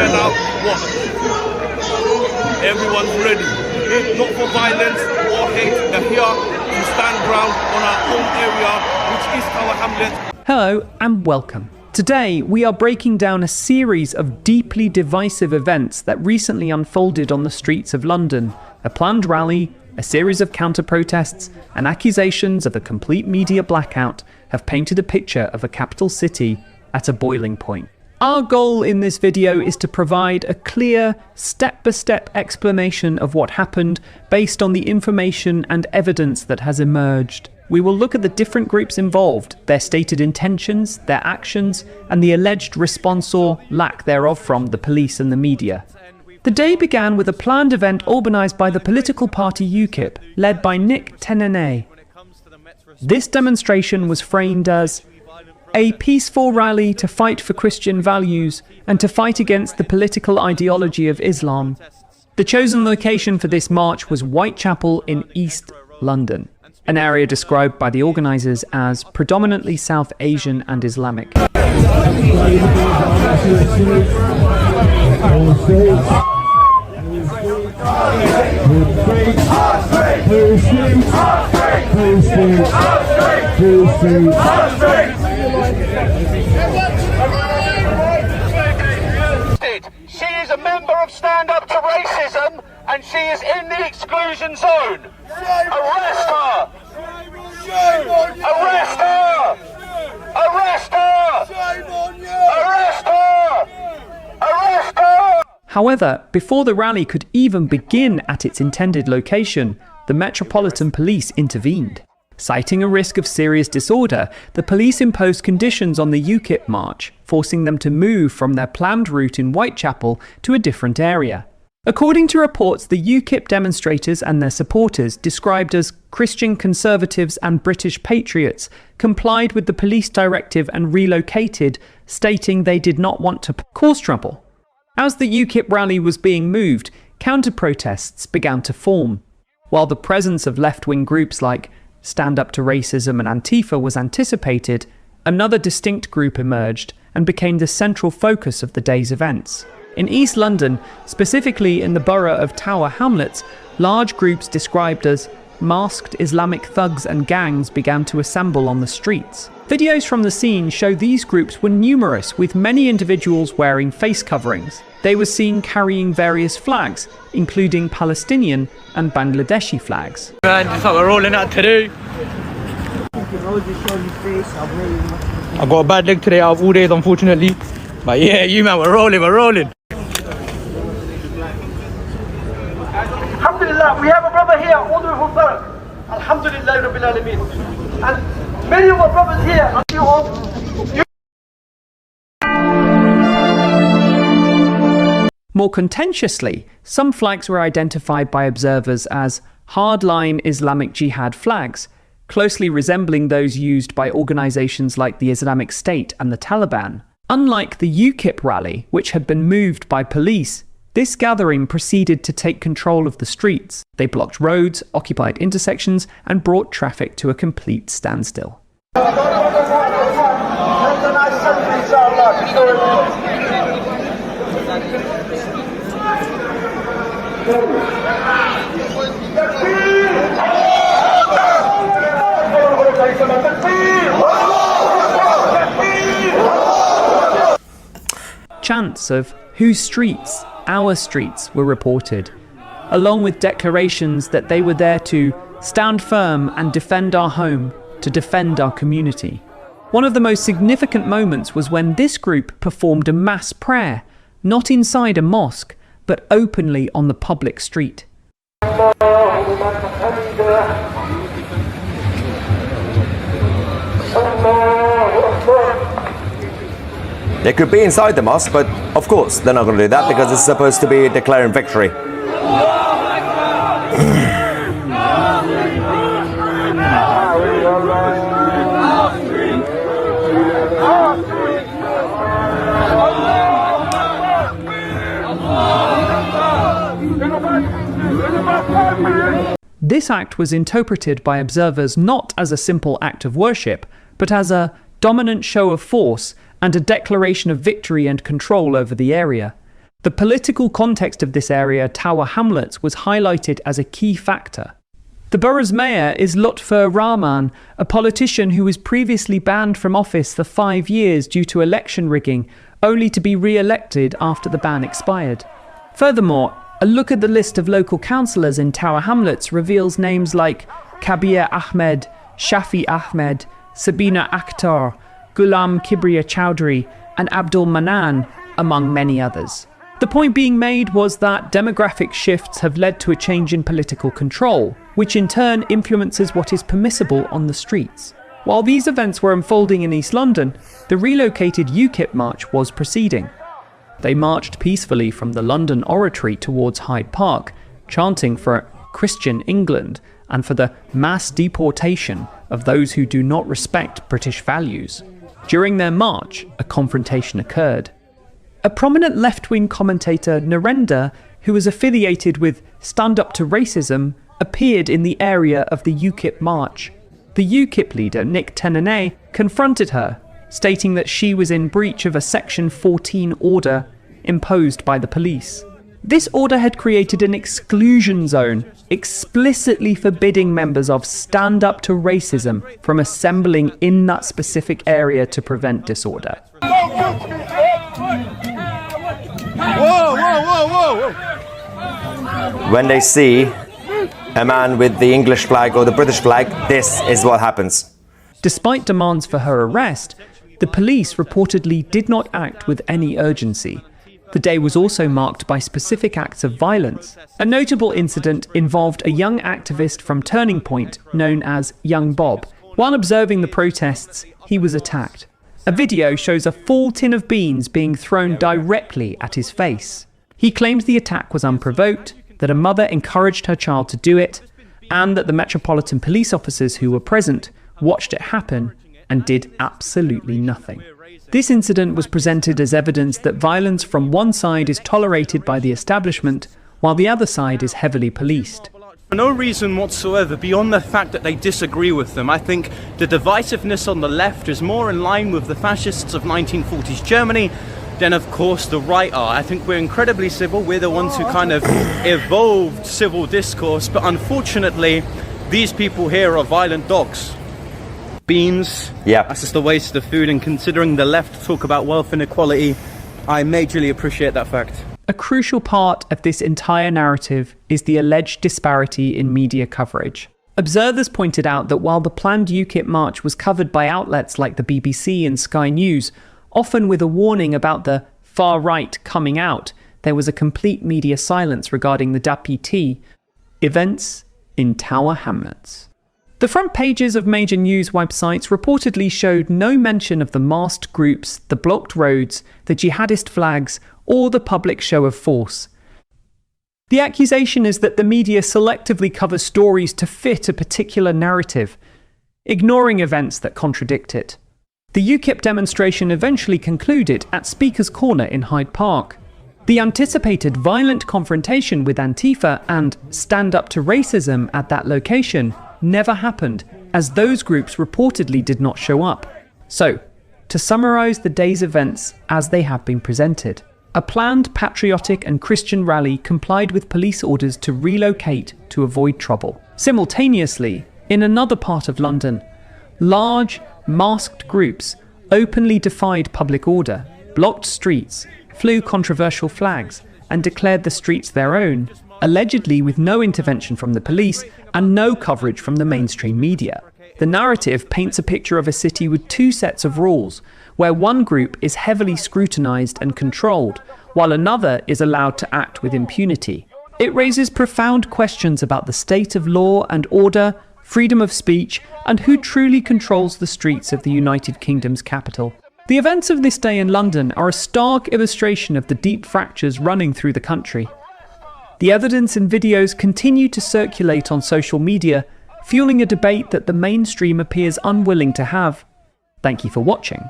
turn out what? Everyone's ready. Not for violence or hate. They're here to stand ground on our own area, which is our hamlet. Hello and welcome. Today we are breaking down a series of deeply divisive events that recently unfolded on the streets of London. A planned rally, a series of counter-protests, and accusations of a complete media blackout have painted a picture of a capital city at a boiling point. Our goal in this video is to provide a clear, step-by-step explanation of what happened based on the information and evidence that has emerged. We will look at the different groups involved, their stated intentions, their actions, and the alleged response or lack thereof from the police and the media. The day began with a planned event organised by the political party UKIP, led by Nick Tenene. This demonstration was framed as a peaceful rally to fight for Christian values and to fight against the political ideology of Islam. The chosen location for this march was Whitechapel in East London, an area described by the organisers as predominantly South Asian and Islamic. She is a member of Stand Up to Racism and she is in the exclusion zone. Arrest her! Arrest her! Arrest her! Arrest her! Arrest her! However, before the rally could even begin at its intended location, the Metropolitan Police intervened. Citing a risk of serious disorder, the police imposed conditions on the UKIP march, forcing them to move from their planned route in Whitechapel to a different area. According to reports, the UKIP demonstrators and their supporters, described as Christian conservatives and British patriots, complied with the police directive and relocated, stating they did not want to cause trouble. As the UKIP rally was being moved, counter-protests began to form. While the presence of left-wing groups like Stand Up to Racism and Antifa was anticipated, another distinct group emerged and became the central focus of the day's events. In East London, specifically in the borough of Tower Hamlets, large groups described as masked Islamic thugs and gangs began to assemble on the streets. Videos from the scene show these groups were numerous, with many individuals wearing face coverings. They were seen carrying various flags, including Palestinian and Bangladeshi flags. Man, that's what we're rolling out today. I got a bad leg today out of all days, unfortunately. But yeah, you man, we're rolling, we're rolling. Alhamdulillah, we have a brother here all the way from Barak. Alhamdulillah Rabbil Alameen. And many of our brothers here are More contentiously, some flags were identified by observers as hardline Islamic Jihad flags, closely resembling those used by organisations like the Islamic State and the Taliban. Unlike the UKIP rally, which had been moved by police, this gathering proceeded to take control of the streets. They blocked roads, occupied intersections, and brought traffic to a complete standstill. Chants of "Whose streets? Our streets" were reported, along with declarations that they were there to stand firm and defend our home, to defend our community. One of the most significant moments was when this group performed a mass prayer, not inside a mosque, but openly on the public street. They could be inside the mosque, but of course they're not going to do that because it's supposed to be declaring victory. This act was interpreted by observers not as a simple act of worship, but as a dominant show of force and a declaration of victory and control over the area. The political context of this area, Tower Hamlets, was highlighted as a key factor. The borough's mayor is Lutfur Rahman, a politician who was previously banned from office for 5 years due to election rigging, only to be re-elected after the ban expired. Furthermore, a look at the list of local councillors in Tower Hamlets reveals names like Kabir Ahmed, Shafi Ahmed, Sabina Akhtar, Ghulam Kibriya Chowdhury, and Abdul Manan, among many others. The point being made was that demographic shifts have led to a change in political control, which in turn influences what is permissible on the streets. While these events were unfolding in East London, the relocated UKIP march was proceeding. They marched peacefully from the London Oratory towards Hyde Park, chanting for Christian England and for the mass deportation of those who do not respect British values. During their march, a confrontation occurred. A prominent left-wing commentator, Narendra, who was affiliated with Stand Up to Racism, appeared in the area of the UKIP march. The UKIP leader, Nick Tenane, confronted her, stating that she was in breach of a Section 14 order imposed by the police. This order had created an exclusion zone, explicitly forbidding members of Stand Up to Racism from assembling in that specific area to prevent disorder. Whoa, whoa, whoa, whoa! When they see a man with the English flag or the British flag, this is what happens. Despite demands for her arrest, the police reportedly did not act with any urgency. The day was also marked by specific acts of violence. A notable incident involved a young activist from Turning Point known as Young Bob. While observing the protests, he was attacked. A video shows a full tin of beans being thrown directly at his face. He claims the attack was unprovoked, that a mother encouraged her child to do it, and that the Metropolitan Police officers who were present watched it happen and did absolutely nothing. This incident was presented as evidence that violence from one side is tolerated by the establishment, while the other side is heavily policed. For no reason whatsoever beyond the fact that they disagree with them. I think the divisiveness on the left is more in line with the fascists of 1940s Germany than, of course, the right are. I think we're incredibly civil. We're the ones who kind of evolved civil discourse, but unfortunately, these people here are violent dogs. Beans, Yeah. that's just a waste of food, and considering the left talk about wealth inequality, I majorly appreciate that fact. A crucial part of this entire narrative is the alleged disparity in media coverage. Observers pointed out that while the planned UKIP march was covered by outlets like the BBC and Sky News, often with a warning about the far right coming out, there was a complete media silence regarding the DAPT events in Tower Hamlets. The front pages of major news websites reportedly showed no mention of the masked groups, the blocked roads, the jihadist flags, or the public show of force. The accusation is that the media selectively covers stories to fit a particular narrative, ignoring events that contradict it. The UKIP demonstration eventually concluded at Speaker's Corner in Hyde Park. The anticipated violent confrontation with Antifa and Stand Up to Racism at that location never happened, as those groups reportedly did not show up. So, to summarise the day's events as they have been presented, a planned patriotic and Christian rally complied with police orders to relocate to avoid trouble. Simultaneously, in another part of London, large, masked groups openly defied public order, blocked streets, flew controversial flags, and declared the streets their own, allegedly with no intervention from the police and no coverage from the mainstream media. The narrative paints a picture of a city with two sets of rules, where one group is heavily scrutinised and controlled, while another is allowed to act with impunity. It raises profound questions about the state of law and order, freedom of speech, and who truly controls the streets of the United Kingdom's capital. The events of this day in London are a stark illustration of the deep fractures running through the country. The evidence and videos continue to circulate on social media, fueling a debate that the mainstream appears unwilling to have. Thank you for watching.